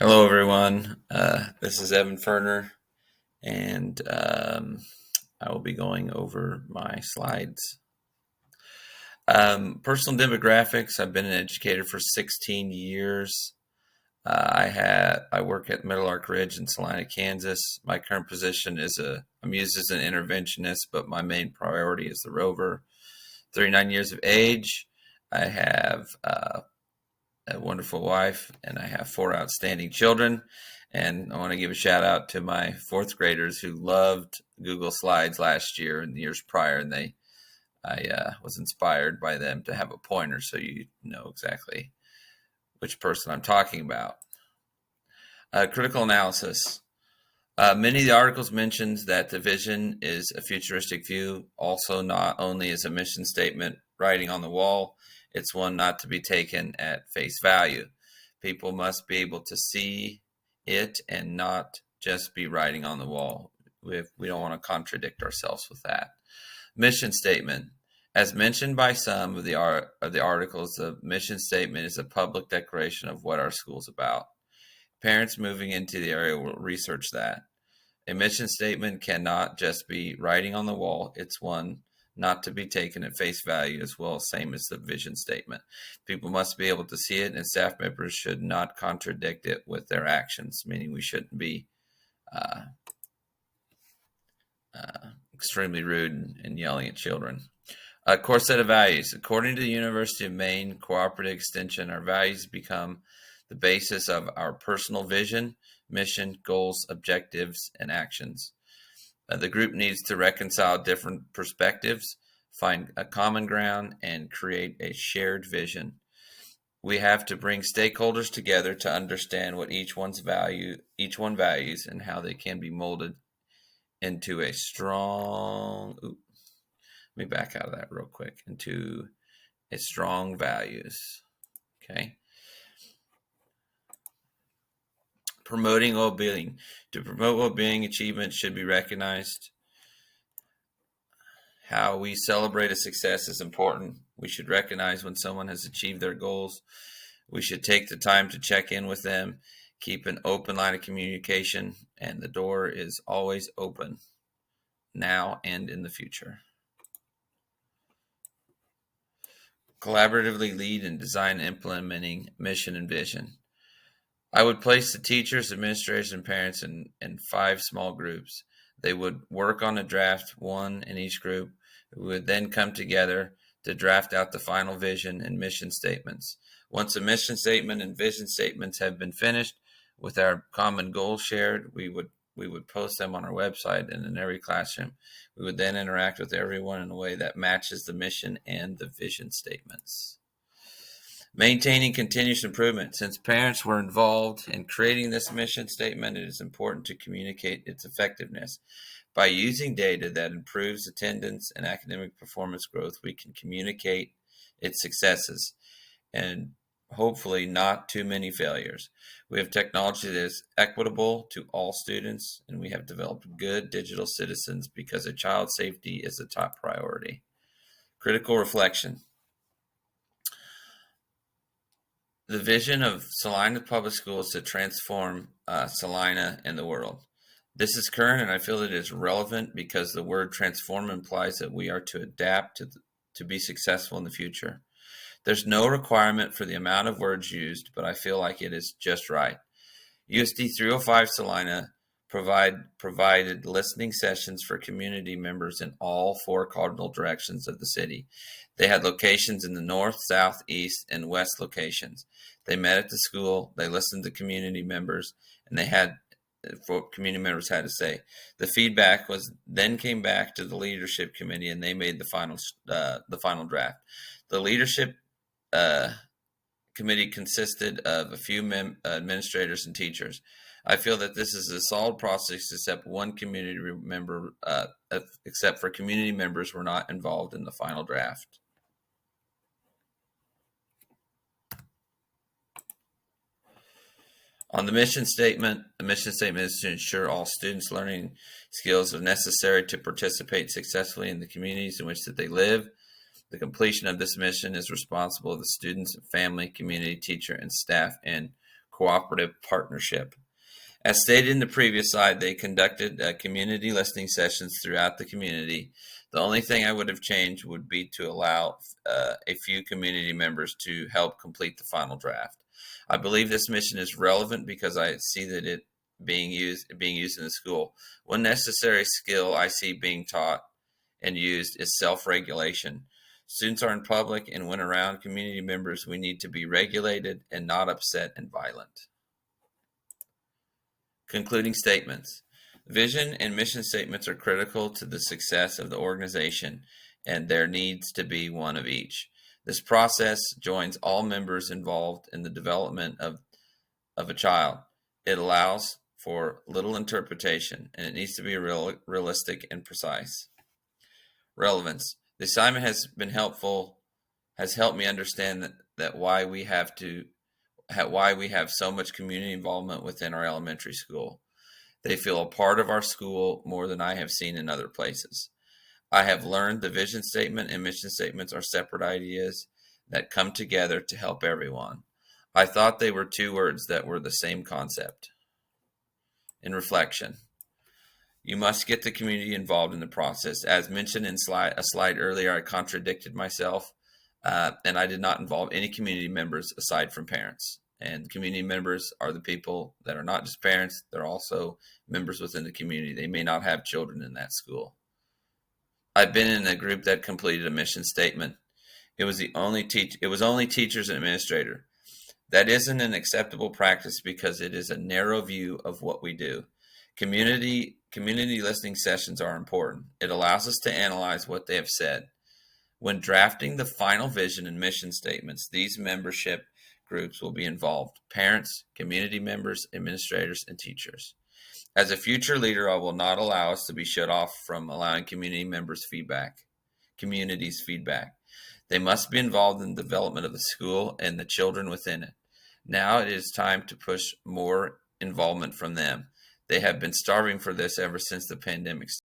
Hello, everyone. This is Evan Ferner, and I will be going over my slides. Personal demographics. I've been an educator for 16 years. I work at Middle Ark Ridge in Salina, Kansas. My current position is I'm used as an interventionist, but my main priority is the rover. 39 years of age. I have a wonderful wife, and I have four outstanding children. And I want to give a shout out to my fourth graders who loved Google Slides last year and the years prior, and I was inspired by them to have a pointer so you know exactly which person I'm talking about. Critical analysis. Many of the articles mentions that the vision is a futuristic view. Also, not only is a mission statement writing on the wall, it's one not to be taken at face value. People must be able to see it and not just be writing on the wall. We don't want to contradict ourselves with that. Mission statement. As mentioned by some of the articles, the mission statement is a public declaration of what our school's about. Parents moving into the area will research that. A mission statement cannot just be writing on the wall. It's one not to be taken at face value, as well as same as the vision statement. People must be able to see it, and staff members should not contradict it with their actions, meaning we shouldn't be uh, extremely rude and yelling at children. A core set of values. According to the University of Maine Cooperative Extension, our values become the basis of our personal vision, mission, goals, objectives, and actions. The group needs to reconcile different perspectives, find a common ground, and create a shared vision. We have to bring stakeholders together to understand what each one values and how they can be molded into a strong. Let me back out of that real quick. Into a strong values. Okay. Promoting well-being. To promote well-being, achievement should be recognized. How we celebrate a success is important. We should recognize when someone has achieved their goals. We should take the time to check in with them, keep an open line of communication, and the door is always open, now and in the future. Collaboratively lead and design implementing mission and vision. I would place the teachers, administrators, and parents in 5 small groups. They would work on a draft, one in each group. We would then come together to draft out the final vision and mission statements. Once the mission statement and vision statements have been finished with our common goals shared, we would post them on our website and in every classroom. We would then interact with everyone in a way that matches the mission and the vision statements. Maintaining continuous improvement. Since parents were involved in creating this mission statement, it is important to communicate its effectiveness. By using data that improves attendance and academic performance growth, we can communicate its successes and hopefully not too many failures. We have technology that is equitable to all students, and we have developed good digital citizens because of child safety is a top priority. Critical reflection. The vision of Salina Public Schools to transform Salina and the world. This is current, and I feel that it is relevant because the word transform implies that we are to adapt to be successful in the future. There's no requirement for the amount of words used, but I feel like it is just right. USD 305 Salina provided listening sessions for community members in all 4 cardinal directions of the city. They had locations in the north, south, east, and west locations. They met at the school, they listened to community members, and they had what community members had to say. The feedback was then came back to the leadership committee, and they made the final draft. The leadership committee consisted of a few administrators and teachers. I feel that this is a solid process except one community member, except for community members were not involved in the final draft. On the mission statement is to ensure all students' learning skills are necessary to participate successfully in the communities in which that they live. The completion of this mission is responsible of the students, family, community, teacher, and staff, and cooperative partnership. As stated in the previous slide, they conducted community listening sessions throughout the community. The only thing I would have changed would be to allow a few community members to help complete the final draft. I believe this mission is relevant because I see that it being used in the school. One necessary skill I see being taught and used is self-regulation. Students are in public, and when around community members, we need to be regulated and not upset and violent. Concluding statements. Vision and mission statements are critical to the success of the organization, and there needs to be one of each. This process joins all members involved in the development of a child. It allows for little interpretation, and it needs to be realistic and precise. Relevance. The assignment has helped me understand that why we have so much community involvement within our elementary school. They feel a part of our school more than I have seen in other places. I have learned the vision statement and mission statements are separate ideas that come together to help everyone. I thought they were two words that were the same concept. In reflection, you must get the community involved in the process. As mentioned in a slide earlier, I contradicted myself, and I did not involve any community members aside from parents. And community members are the people that are not just parents, they're also members within the community. They may not have children in that school. I've been in a group that completed a mission statement. It was only teachers and administrator. That isn't an acceptable practice because it is a narrow view of what we do. Community listening sessions are important. It allows us to analyze what they have said. When drafting the final vision and mission statements, these membership groups will be involved: parents, community members, administrators, and teachers. As a future leader, I will not allow us to be shut off from allowing community's feedback. They must be involved in the development of the school and the children within it. Now it is time to push more involvement from them. They have been starving for this ever since the pandemic started.